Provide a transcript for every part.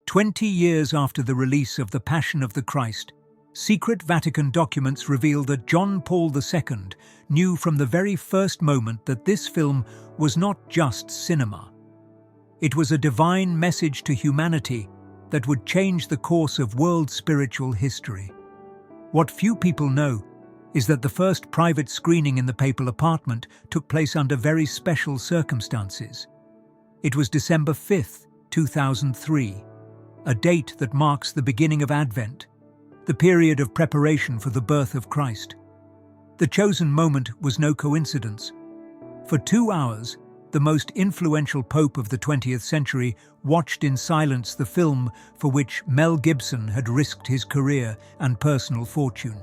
20 years after the release of The Passion of the Christ, secret Vatican documents reveal that John Paul II knew from the very first moment that this film was not just cinema. It was a divine message to humanity that would change the course of world spiritual history. What few people know is that the first private screening in the papal apartment took place under very special circumstances. It was December 5, 2003, a date that marks the beginning of Advent, the period of preparation for the birth of Christ. The chosen moment was no coincidence. For 2 hours, the most influential pope of the 20th century watched in silence the film for which Mel Gibson had risked his career and personal fortune.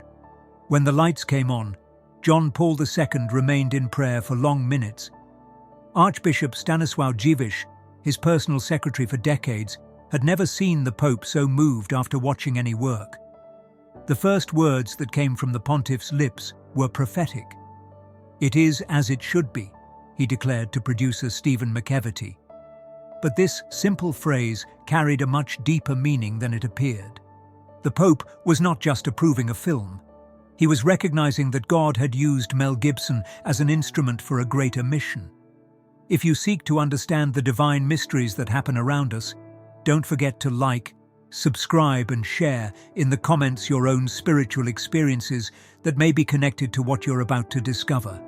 When the lights came on, John Paul II remained in prayer for long minutes. Archbishop Stanisław Dziwisz, his personal secretary for decades, had never seen the Pope so moved after watching any work. The first words that came from the pontiff's lips were prophetic. "It is as it should be," he declared to producer Stephen McEverty. But this simple phrase carried a much deeper meaning than it appeared. The Pope was not just approving a film. He was recognizing that God had used Mel Gibson as an instrument for a greater mission. If you seek to understand the divine mysteries that happen around us, don't forget to like, subscribe and share in the comments your own spiritual experiences that may be connected to what you're about to discover.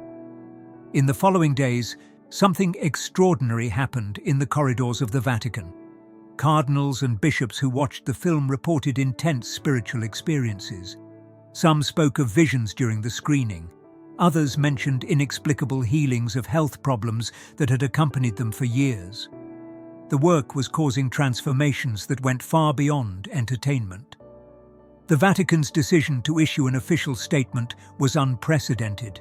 In the following days, something extraordinary happened in the corridors of the Vatican. Cardinals and bishops who watched the film reported intense spiritual experiences. Some spoke of visions during the screening. Others mentioned inexplicable healings of health problems that had accompanied them for years. The work was causing transformations that went far beyond entertainment. The Vatican's decision to issue an official statement was unprecedented.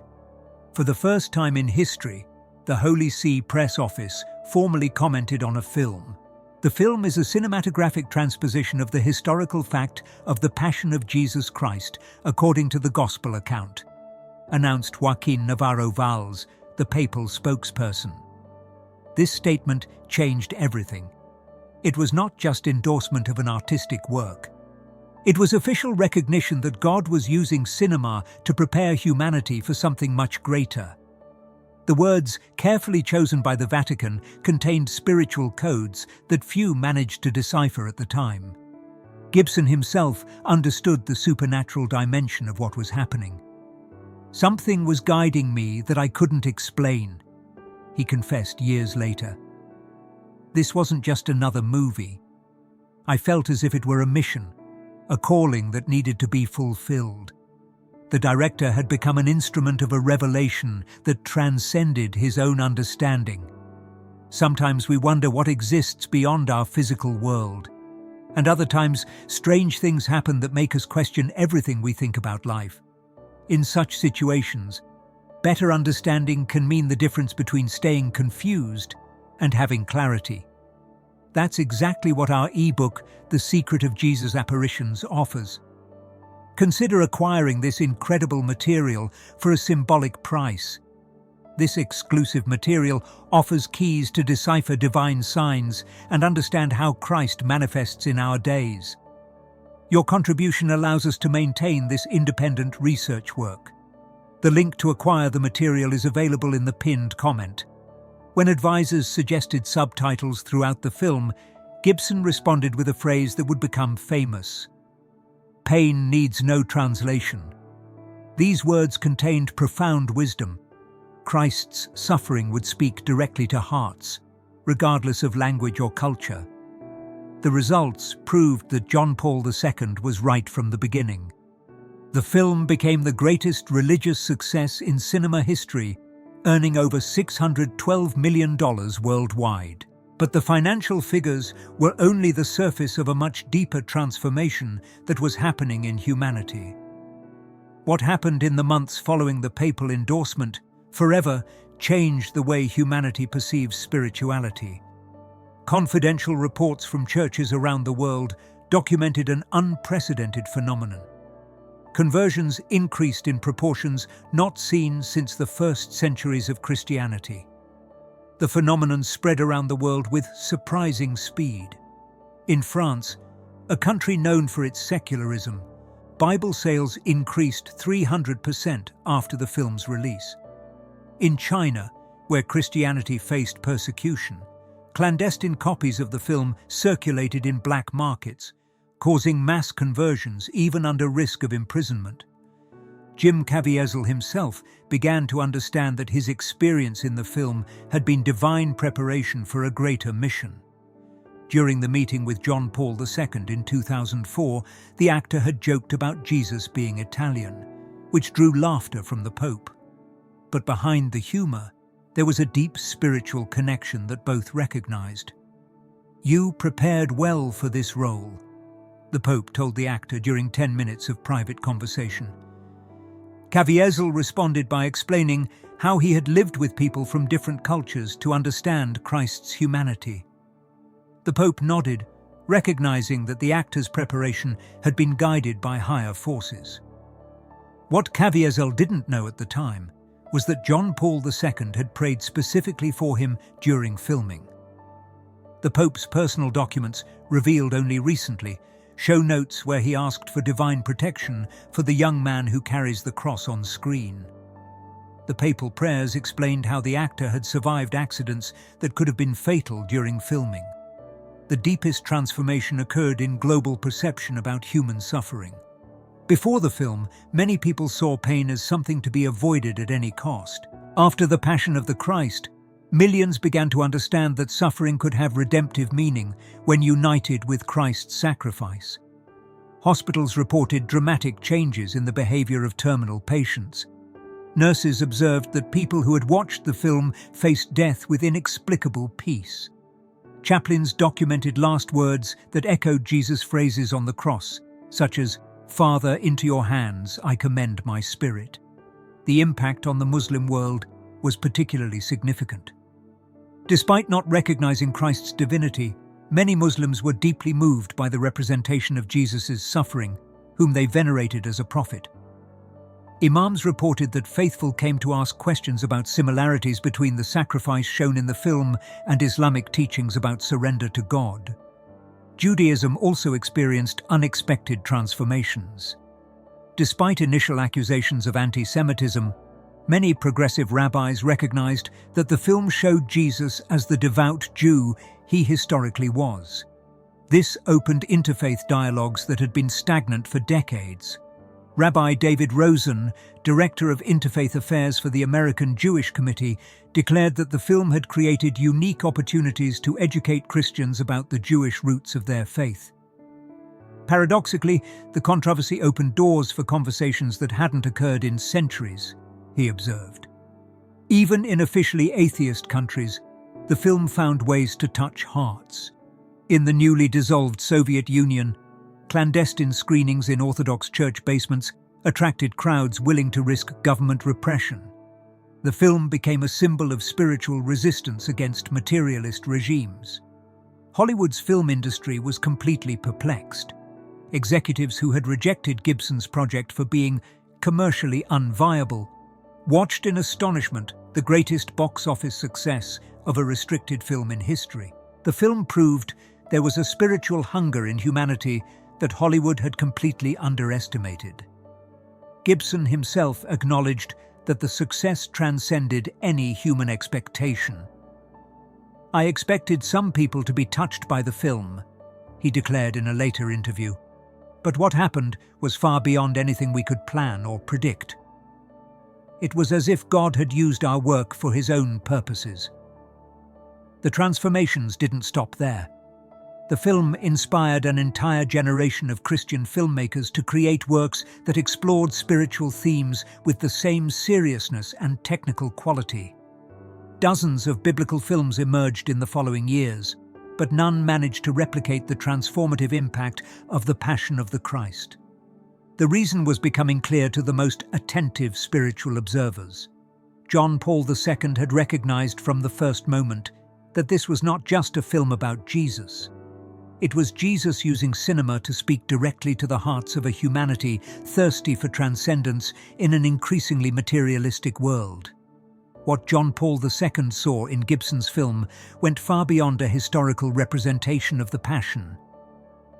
For the first time in history, the Holy See Press Office formally commented on a film. The film is a cinematographic transposition of the historical fact of the Passion of Jesus Christ, according to the Gospel account, announced Joaquin Navarro Valls, the papal spokesperson. This statement changed everything. It was not just endorsement of an artistic work. It was official recognition that God was using cinema to prepare humanity for something much greater. The words, carefully chosen by the Vatican, contained spiritual codes that few managed to decipher at the time. Gibson himself understood the supernatural dimension of what was happening. "Something was guiding me that I couldn't explain," he confessed years later. "This wasn't just another movie. I felt as if it were a mission, a calling that needed to be fulfilled." The director had become an instrument of a revelation that transcended his own understanding. Sometimes we wonder what exists beyond our physical world, and other times strange things happen that make us question everything we think about life. In such situations, better understanding can mean the difference between staying confused and having clarity. That's exactly what our ebook, The Secret of Jesus' Apparitions, offers. Consider acquiring this incredible material for a symbolic price. This exclusive material offers keys to decipher divine signs and understand how Christ manifests in our days. Your contribution allows us to maintain this independent research work. The link to acquire the material is available in the pinned comment. When advisors suggested subtitles throughout the film, Gibson responded with a phrase that would become famous: "Pain needs no translation." These words contained profound wisdom. Christ's suffering would speak directly to hearts, regardless of language or culture. The results proved that John Paul II was right from the beginning. The film became the greatest religious success in cinema history, earning over $612 million worldwide. But the financial figures were only the surface of a much deeper transformation that was happening in humanity. What happened in the months following the papal endorsement forever changed the way humanity perceives spirituality. Confidential reports from churches around the world documented an unprecedented phenomenon. Conversions increased in proportions not seen since the first centuries of Christianity. The phenomenon spread around the world with surprising speed. In France, a country known for its secularism, Bible sales increased 300% after the film's release. In China, where Christianity faced persecution, clandestine copies of the film circulated in black markets, causing mass conversions even under risk of imprisonment. Jim Caviezel himself began to understand that his experience in the film had been divine preparation for a greater mission. During the meeting with John Paul II in 2004, the actor had joked about Jesus being Italian, which drew laughter from the Pope. But behind the humor, there was a deep spiritual connection that both recognized. "You prepared well for this role," the Pope told the actor during 10 minutes of private conversation. Caviezel responded by explaining how he had lived with people from different cultures to understand Christ's humanity. The Pope nodded, recognizing that the actor's preparation had been guided by higher forces. What Caviezel didn't know at the time was that John Paul II had prayed specifically for him during filming. The Pope's personal documents, revealed only recently, show notes where he asked for divine protection for the young man who carries the cross on screen. The papal prayers explained how the actor had survived accidents that could have been fatal during filming. The deepest transformation occurred in global perception about human suffering. Before the film, many people saw pain as something to be avoided at any cost. After the Passion of the Christ, millions began to understand that suffering could have redemptive meaning when united with Christ's sacrifice. Hospitals reported dramatic changes in the behavior of terminal patients. Nurses observed that people who had watched the film faced death with inexplicable peace. Chaplains documented last words that echoed Jesus' phrases on the cross, such as, "Father, into your hands I commend my spirit." The impact on the Muslim world was particularly significant. Despite not recognizing Christ's divinity, many Muslims were deeply moved by the representation of Jesus' suffering, whom they venerated as a prophet. Imams reported that faithful came to ask questions about similarities between the sacrifice shown in the film and Islamic teachings about surrender to God. Judaism also experienced unexpected transformations. Despite initial accusations of anti-Semitism, many progressive rabbis recognized that the film showed Jesus as the devout Jew he historically was. This opened interfaith dialogues that had been stagnant for decades. Rabbi David Rosen, director of Interfaith Affairs for the American Jewish Committee, declared that the film had created unique opportunities to educate Christians about the Jewish roots of their faith. Paradoxically, the controversy opened doors for conversations that hadn't occurred in centuries, he observed. Even in officially atheist countries, the film found ways to touch hearts. In the newly dissolved Soviet Union, clandestine screenings in Orthodox church basements attracted crowds willing to risk government repression. The film became a symbol of spiritual resistance against materialist regimes. Hollywood's film industry was completely perplexed. Executives who had rejected Gibson's project for being commercially unviable watched in astonishment the greatest box office success of a restricted film in history. The film proved there was a spiritual hunger in humanity that Hollywood had completely underestimated. Gibson himself acknowledged that the success transcended any human expectation. "I expected some people to be touched by the film," he declared in a later interview. "But what happened was far beyond anything we could plan or predict. It was as if God had used our work for his own purposes." The transformations didn't stop there. The film inspired an entire generation of Christian filmmakers to create works that explored spiritual themes with the same seriousness and technical quality. Dozens of biblical films emerged in the following years, but none managed to replicate the transformative impact of the Passion of the Christ. The reason was becoming clear to the most attentive spiritual observers. John Paul II had recognized from the first moment that this was not just a film about Jesus. It was Jesus using cinema to speak directly to the hearts of a humanity thirsty for transcendence in an increasingly materialistic world. What John Paul II saw in Gibson's film went far beyond a historical representation of the Passion.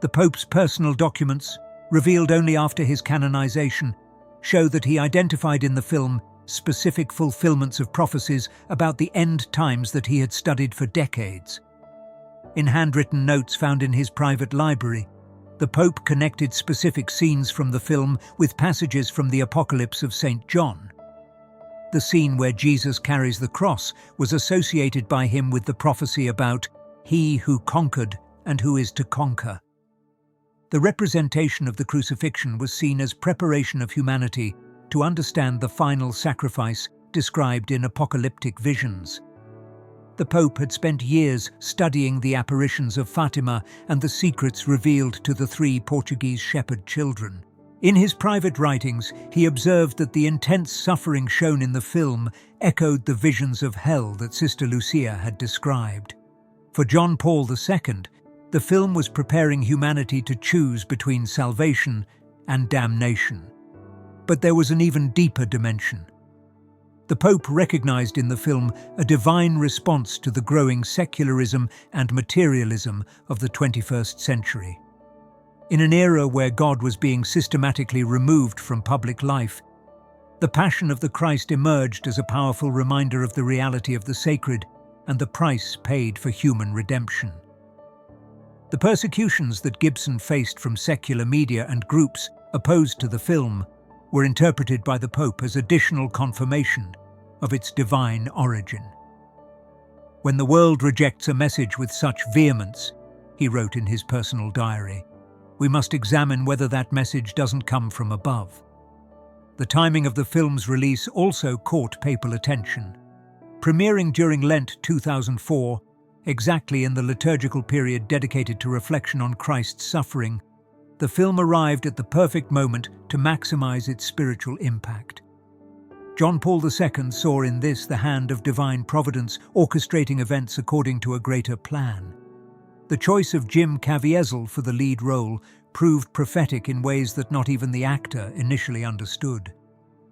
The Pope's personal documents, revealed only after his canonization, show that he identified in the film specific fulfillments of prophecies about the end times that he had studied for decades. In handwritten notes found in his private library, the Pope connected specific scenes from the film with passages from the Apocalypse of St. John. The scene where Jesus carries the cross was associated by him with the prophecy about he who conquered and who is to conquer. The representation of the crucifixion was seen as preparation of humanity to understand the final sacrifice described in apocalyptic visions. The Pope had spent years studying the apparitions of Fatima and the secrets revealed to the 3 Portuguese shepherd children. In his private writings, he observed that the intense suffering shown in the film echoed the visions of hell that Sister Lucia had described. For John Paul II, the film was preparing humanity to choose between salvation and damnation. But there was an even deeper dimension. The Pope recognized in the film a divine response to the growing secularism and materialism of the 21st century. In an era where God was being systematically removed from public life, the Passion of the Christ emerged as a powerful reminder of the reality of the sacred and the price paid for human redemption. The persecutions that Gibson faced from secular media and groups opposed to the film were interpreted by the Pope as additional confirmation of its divine origin. "When the world rejects a message with such vehemence," he wrote in his personal diary, "we must examine whether that message doesn't come from above." The timing of the film's release also caught papal attention. Premiering during Lent 2004, exactly in the liturgical period dedicated to reflection on Christ's suffering, the film arrived at the perfect moment to maximize its spiritual impact. John Paul II saw in this the hand of divine providence orchestrating events according to a greater plan. The choice of Jim Caviezel for the lead role proved prophetic in ways that not even the actor initially understood.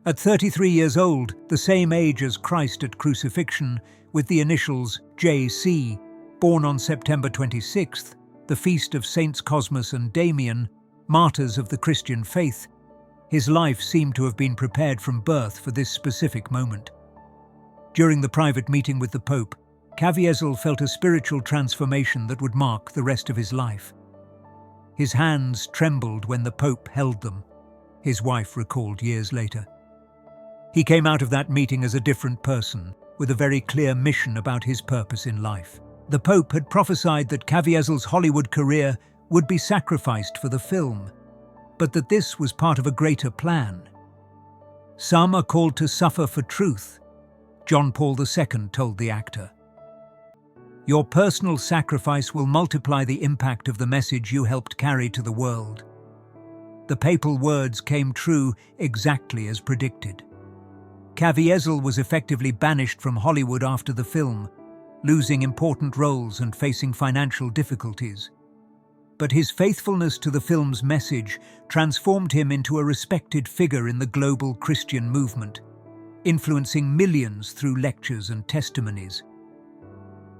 At 33 years old, the same age as Christ at crucifixion, with the initials J.C., born on September 26th, the feast of Saints Cosmas and Damian, martyrs of the Christian faith, his life seemed to have been prepared from birth for this specific moment. During the private meeting with the Pope, Caviezel felt a spiritual transformation that would mark the rest of his life. His hands trembled when the Pope held them, his wife recalled years later. He came out of that meeting as a different person, with a very clear mission about his purpose in life. The Pope had prophesied that Caviezel's Hollywood career would be sacrificed for the film, but that this was part of a greater plan. "Some are called to suffer for truth," John Paul II told the actor. "Your personal sacrifice will multiply the impact of the message you helped carry to the world." The papal words came true exactly as predicted. Caviezel was effectively banished from Hollywood after the film, losing important roles and facing financial difficulties. But his faithfulness to the film's message transformed him into a respected figure in the global Christian movement, influencing millions through lectures and testimonies.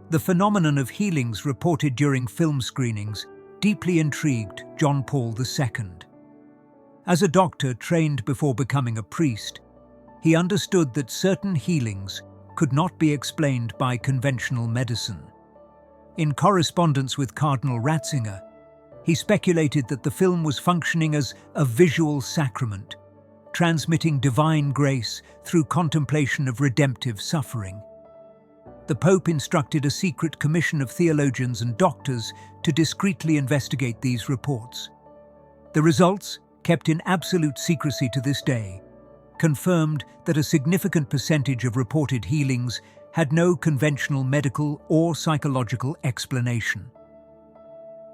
The phenomenon of healings reported during film screenings deeply intrigued John Paul II. As a doctor trained before becoming a priest, he understood that certain healings could not be explained by conventional medicine. In correspondence with Cardinal Ratzinger, he speculated that the film was functioning as a visual sacrament, transmitting divine grace through contemplation of redemptive suffering. The Pope instructed a secret commission of theologians and doctors to discreetly investigate these reports. The results, kept in absolute secrecy to this day, confirmed that a significant percentage of reported healings had no conventional medical or psychological explanation.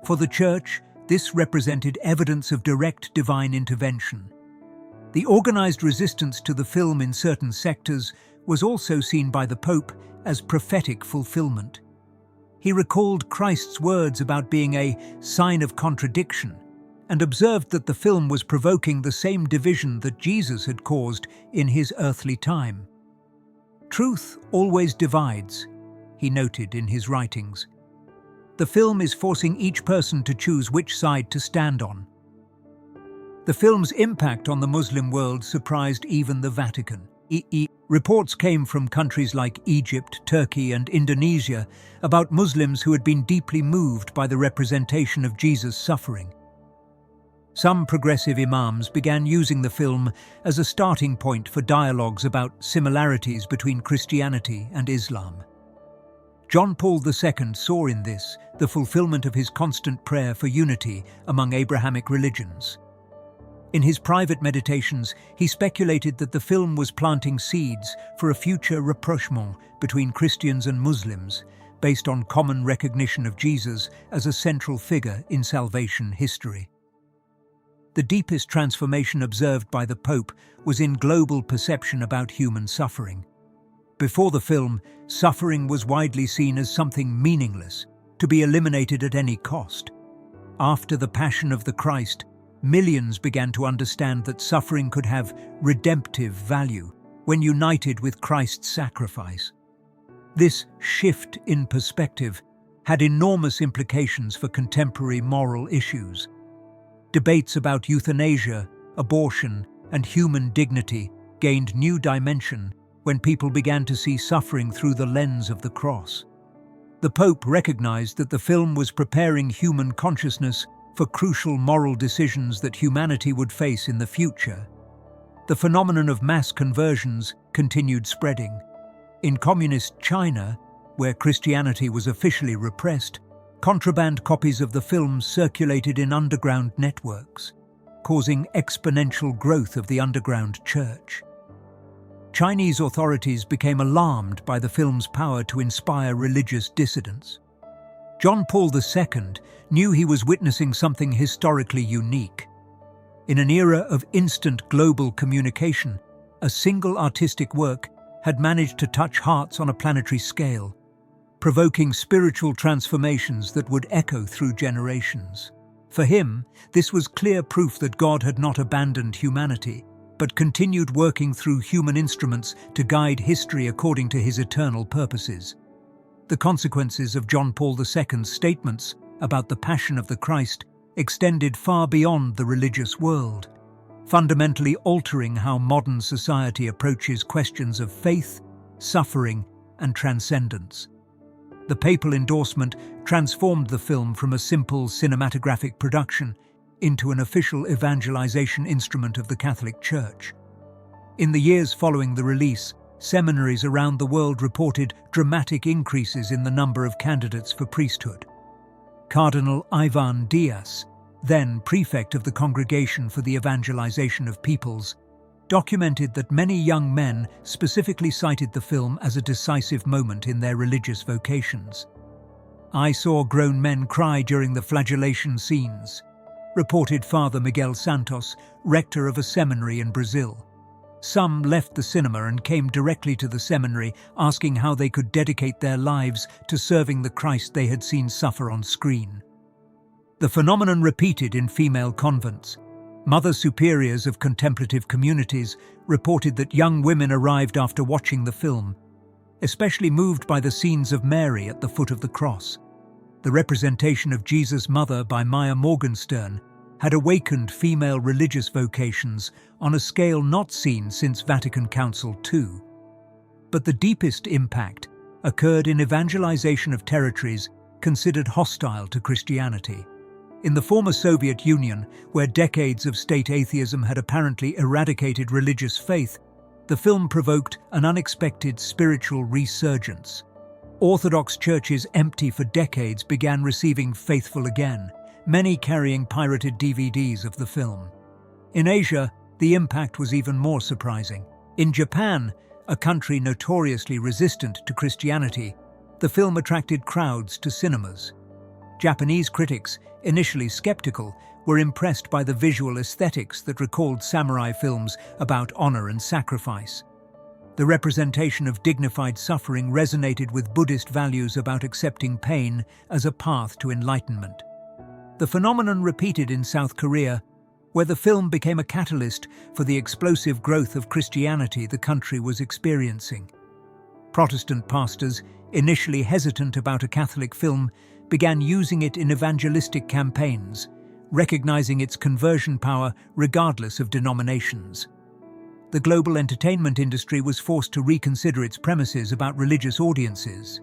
For the Church, this represented evidence of direct divine intervention. The organized resistance to the film in certain sectors was also seen by the Pope as prophetic fulfillment. He recalled Christ's words about being a sign of contradiction and observed that the film was provoking the same division that Jesus had caused in his earthly time. "Truth always divides," he noted in his writings. The film is forcing each person to choose which side to stand on. The film's impact on the Muslim world surprised even the Vatican. Reports came from countries like Egypt, Turkey, and Indonesia about Muslims who had been deeply moved by the representation of Jesus' suffering. Some progressive imams began using the film as a starting point for dialogues about similarities between Christianity and Islam. John Paul II saw in this the fulfillment of his constant prayer for unity among Abrahamic religions. In his private meditations, he speculated that the film was planting seeds for a future rapprochement between Christians and Muslims, based on common recognition of Jesus as a central figure in salvation history. The deepest transformation observed by the Pope was in global perception about human suffering. Before the film, suffering was widely seen as something meaningless, to be eliminated at any cost. After the Passion of the Christ, millions began to understand that suffering could have redemptive value when united with Christ's sacrifice. This shift in perspective had enormous implications for contemporary moral issues. Debates about euthanasia, abortion, and human dignity gained new dimension when people began to see suffering through the lens of the cross. The Pope recognized that the film was preparing human consciousness for crucial moral decisions that humanity would face in the future. The phenomenon of mass conversions continued spreading. In communist China, where Christianity was officially repressed, contraband copies of the film circulated in underground networks, causing exponential growth of the underground church. Chinese authorities became alarmed by the film's power to inspire religious dissidents. John Paul II knew he was witnessing something historically unique. In an era of instant global communication, a single artistic work had managed to touch hearts on a planetary scale, provoking spiritual transformations that would echo through generations. For him, this was clear proof that God had not abandoned humanity, but continued working through human instruments to guide history according to his eternal purposes. The consequences of John Paul II's statements about the Passion of the Christ extended far beyond the religious world, fundamentally altering how modern society approaches questions of faith, suffering, and transcendence. The papal endorsement transformed the film from a simple cinematographic production into an official evangelization instrument of the Catholic Church. In the years following the release, seminaries around the world reported dramatic increases in the number of candidates for priesthood. Cardinal Ivan Diaz, then prefect of the Congregation for the Evangelization of Peoples, documented that many young men specifically cited the film as a decisive moment in their religious vocations. "I saw grown men cry during the flagellation scenes," reported Father Miguel Santos, rector of a seminary in Brazil. Some left the cinema and came directly to the seminary, asking how they could dedicate their lives to serving the Christ they had seen suffer on screen. The phenomenon repeated in female convents. Mother superiors of contemplative communities reported that young women arrived after watching the film, especially moved by the scenes of Mary at the foot of the cross. The representation of Jesus' mother by Maya Morgenstern had awakened female religious vocations on a scale not seen since Vatican Council II. But the deepest impact occurred in evangelization of territories considered hostile to Christianity. In the former Soviet Union, where decades of state atheism had apparently eradicated religious faith, the film provoked an unexpected spiritual resurgence. Orthodox churches empty for decades began receiving faithful again, many carrying pirated DVDs of the film. In Asia, the impact was even more surprising. In Japan, a country notoriously resistant to Christianity, the film attracted crowds to cinemas. Japanese critics, initially skeptical, were impressed by the visual aesthetics that recalled samurai films about honor and sacrifice. The representation of dignified suffering resonated with Buddhist values about accepting pain as a path to enlightenment. The phenomenon repeated in South Korea, where the film became a catalyst for the explosive growth of Christianity the country was experiencing. Protestant pastors, initially hesitant about a Catholic film, began using it in evangelistic campaigns, recognizing its conversion power regardless of denominations. The global entertainment industry was forced to reconsider its premises about religious audiences.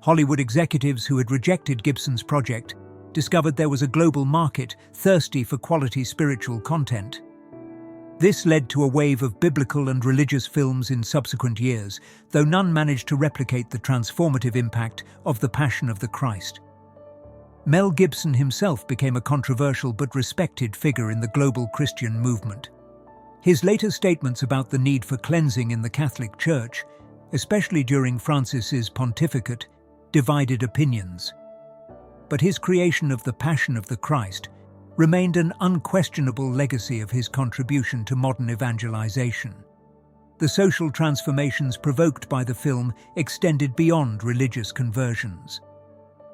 Hollywood executives who had rejected Gibson's project discovered there was a global market thirsty for quality spiritual content. This led to a wave of biblical and religious films in subsequent years, though none managed to replicate the transformative impact of The Passion of the Christ. Mel Gibson himself became a controversial but respected figure in the global Christian movement. His later statements about the need for cleansing in the Catholic Church, especially during Francis's pontificate, divided opinions. But his creation of The Passion of the Christ remained an unquestionable legacy of his contribution to modern evangelization. The social transformations provoked by the film extended beyond religious conversions.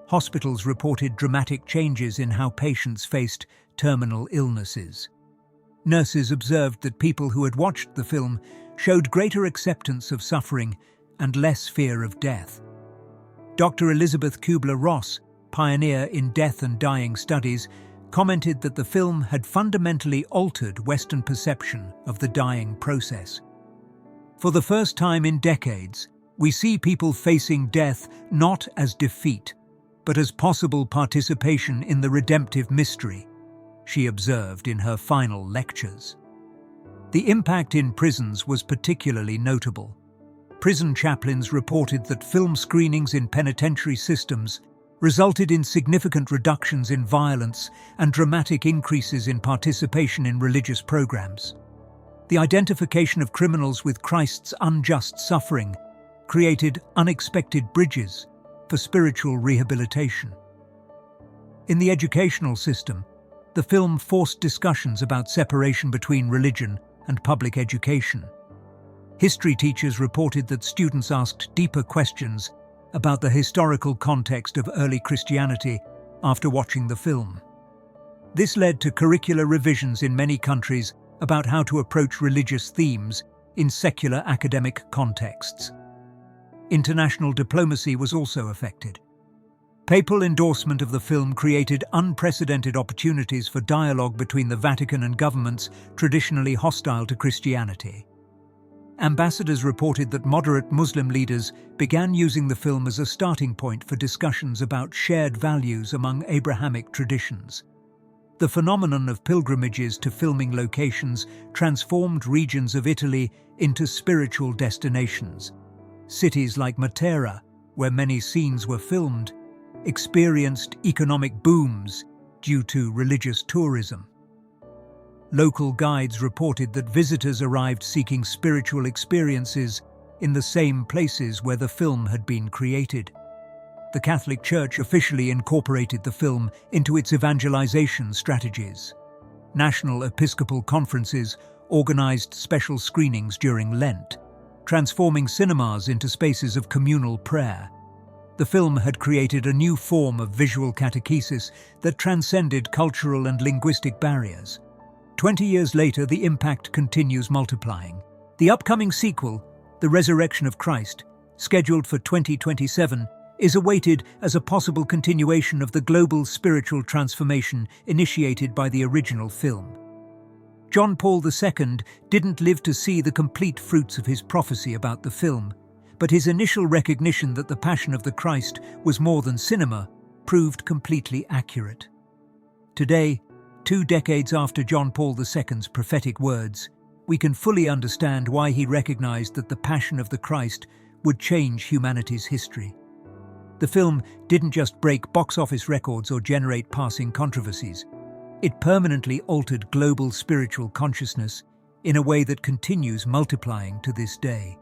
Hospitals reported dramatic changes in how patients faced terminal illnesses. Nurses observed that people who had watched the film showed greater acceptance of suffering and less fear of death. Dr. Elizabeth Kubler-Ross, pioneer in death and dying studies, commented that the film had fundamentally altered Western perception of the dying process. For the first time in decades, we see people facing death not as defeat, but as possible participation in the redemptive mystery, she observed in her final lectures. The impact in prisons was particularly notable. Prison chaplains reported that film screenings in penitentiary systems resulted in significant reductions in violence and dramatic increases in participation in religious programs. The identification of criminals with Christ's unjust suffering created unexpected bridges for spiritual rehabilitation. In the educational system, the film forced discussions about separation between religion and public education. History teachers reported that students asked deeper questions about the historical context of early Christianity after watching the film. This led to curricular revisions in many countries about how to approach religious themes in secular academic contexts. International diplomacy was also affected. Papal endorsement of the film created unprecedented opportunities for dialogue between the Vatican and governments traditionally hostile to Christianity. Ambassadors reported that moderate Muslim leaders began using the film as a starting point for discussions about shared values among Abrahamic traditions. The phenomenon of pilgrimages to filming locations transformed regions of Italy into spiritual destinations. Cities like Matera, where many scenes were filmed, experienced economic booms due to religious tourism. Local guides reported that visitors arrived seeking spiritual experiences in the same places where the film had been created. The Catholic Church officially incorporated the film into its evangelization strategies. National Episcopal conferences organized special screenings during Lent, transforming cinemas into spaces of communal prayer. The film had created a new form of visual catechesis that transcended cultural and linguistic barriers. 20 years later, the impact continues multiplying. The upcoming sequel, The Resurrection of Christ, scheduled for 2027, is awaited as a possible continuation of the global spiritual transformation initiated by the original film. John Paul II didn't live to see the complete fruits of his prophecy about the film, but his initial recognition that The Passion of the Christ was more than cinema proved completely accurate. Today, 2 decades after John Paul II's prophetic words, we can fully understand why he recognized that The Passion of the Christ would change humanity's history. The film didn't just break box office records or generate passing controversies. It permanently altered global spiritual consciousness in a way that continues multiplying to this day.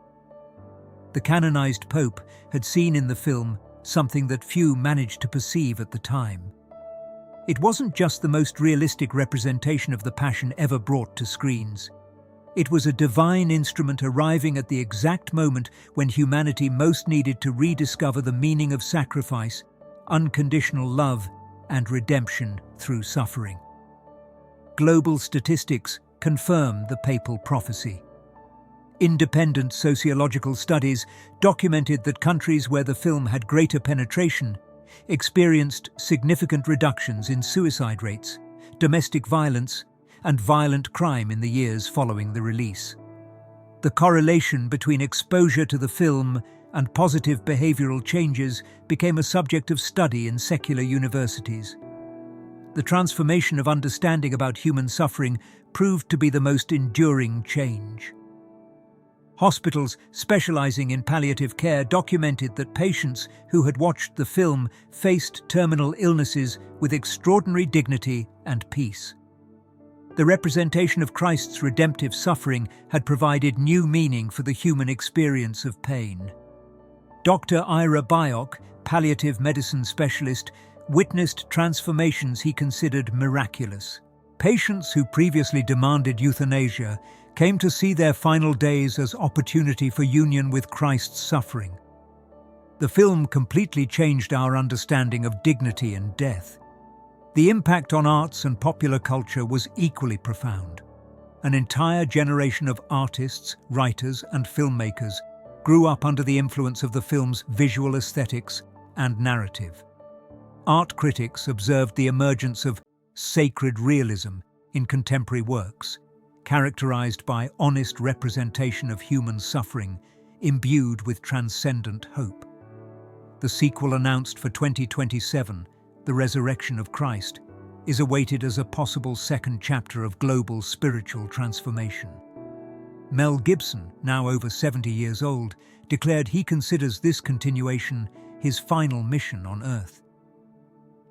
The canonized Pope had seen in the film something that few managed to perceive at the time. It wasn't just the most realistic representation of the Passion ever brought to screens. It was a divine instrument arriving at the exact moment when humanity most needed to rediscover the meaning of sacrifice, unconditional love, and redemption through suffering. Global statistics confirm the papal prophecy. Independent sociological studies documented that countries where the film had greater penetration experienced significant reductions in suicide rates, domestic violence, and violent crime in the years following the release. The correlation between exposure to the film and positive behavioral changes became a subject of study in secular universities. The transformation of understanding about human suffering proved to be the most enduring change. Hospitals specializing in palliative care documented that patients who had watched the film faced terminal illnesses with extraordinary dignity and peace. The representation of Christ's redemptive suffering had provided new meaning for the human experience of pain. Dr. Ira Byock, palliative medicine specialist, witnessed transformations he considered miraculous. Patients who previously demanded euthanasia came to see their final days as opportunity for union with Christ's suffering. The film completely changed our understanding of dignity and death. The impact on arts and popular culture was equally profound. An entire generation of artists, writers, and filmmakers grew up under the influence of the film's visual aesthetics and narrative. Art critics observed the emergence of sacred realism in contemporary works, characterized by honest representation of human suffering, imbued with transcendent hope. The sequel announced for 2027, The Resurrection of Christ, is awaited as a possible second chapter of global spiritual transformation. Mel Gibson, now over 70 years old, declared he considers this continuation his final mission on Earth.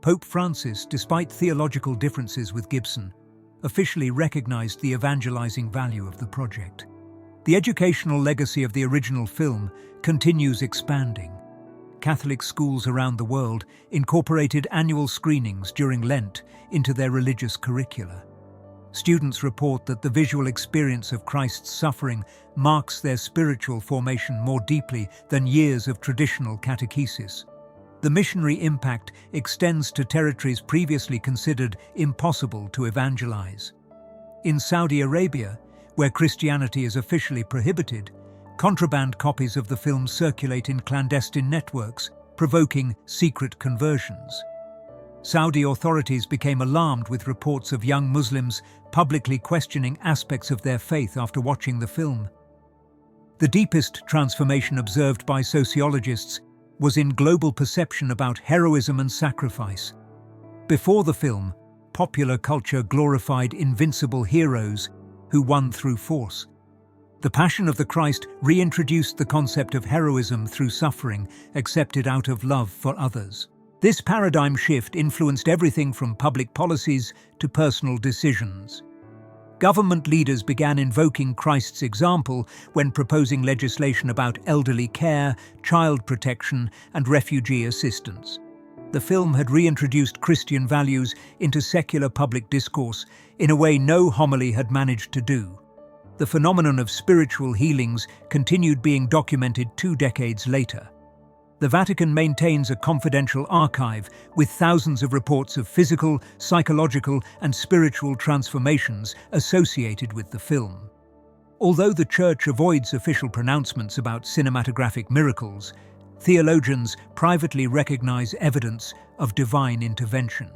Pope Francis, despite theological differences with Gibson, officially recognized the evangelizing value of the project. The educational legacy of the original film continues expanding. Catholic schools around the world incorporated annual screenings during Lent into their religious curricula. Students report that the visual experience of Christ's suffering marks their spiritual formation more deeply than years of traditional catechesis. The missionary impact extends to territories previously considered impossible to evangelize. In Saudi Arabia, where Christianity is officially prohibited, contraband copies of the film circulate in clandestine networks, provoking secret conversions. Saudi authorities became alarmed with reports of young Muslims publicly questioning aspects of their faith after watching the film. The deepest transformation observed by sociologists was in global perception about heroism and sacrifice. Before the film, popular culture glorified invincible heroes who won through force. The Passion of the Christ reintroduced the concept of heroism through suffering, accepted out of love for others. This paradigm shift influenced everything from public policies to personal decisions. Government leaders began invoking Christ's example when proposing legislation about elderly care, child protection, and refugee assistance. The film had reintroduced Christian values into secular public discourse in a way no homily had managed to do. The phenomenon of spiritual healings continued being documented 2 decades later. The Vatican maintains a confidential archive with thousands of reports of physical, psychological, and spiritual transformations associated with the film. Although the Church avoids official pronouncements about cinematographic miracles, theologians privately recognize evidence of divine intervention.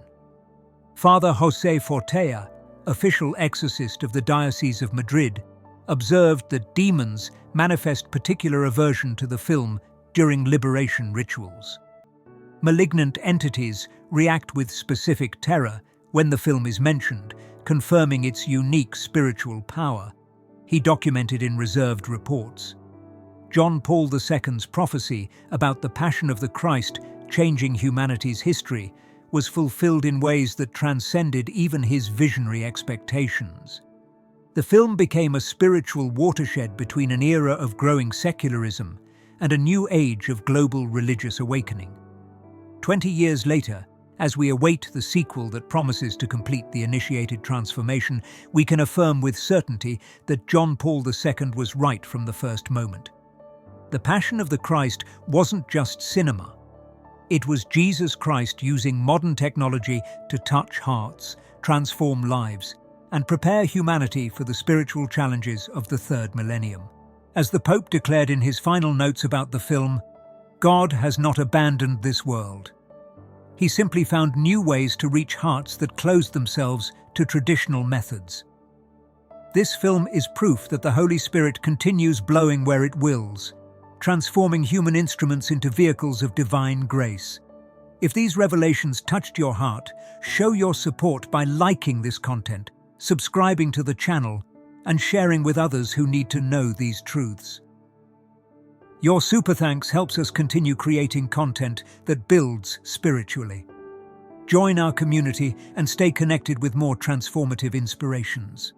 Father José Fortea, official exorcist of the Diocese of Madrid, observed that demons manifest particular aversion to the film during liberation rituals. Malignant entities react with specific terror when the film is mentioned, confirming its unique spiritual power, he documented in reserved reports. John Paul II's prophecy about the Passion of the Christ changing humanity's history was fulfilled in ways that transcended even his visionary expectations. The film became a spiritual watershed between an era of growing secularism and a new age of global religious awakening. 20 years later, as we await the sequel that promises to complete the initiated transformation, we can affirm with certainty that John Paul II was right from the first moment. The Passion of the Christ wasn't just cinema. It was Jesus Christ using modern technology to touch hearts, transform lives, and prepare humanity for the spiritual challenges of the third millennium. As the Pope declared in his final notes about the film, God has not abandoned this world. He simply found new ways to reach hearts that closed themselves to traditional methods. This film is proof that the Holy Spirit continues blowing where it wills, transforming human instruments into vehicles of divine grace. If these revelations touched your heart, show your support by liking this content, subscribing to the channel, and sharing with others who need to know these truths. Your super thanks helps us continue creating content that builds spiritually. Join our community and stay connected with more transformative inspirations.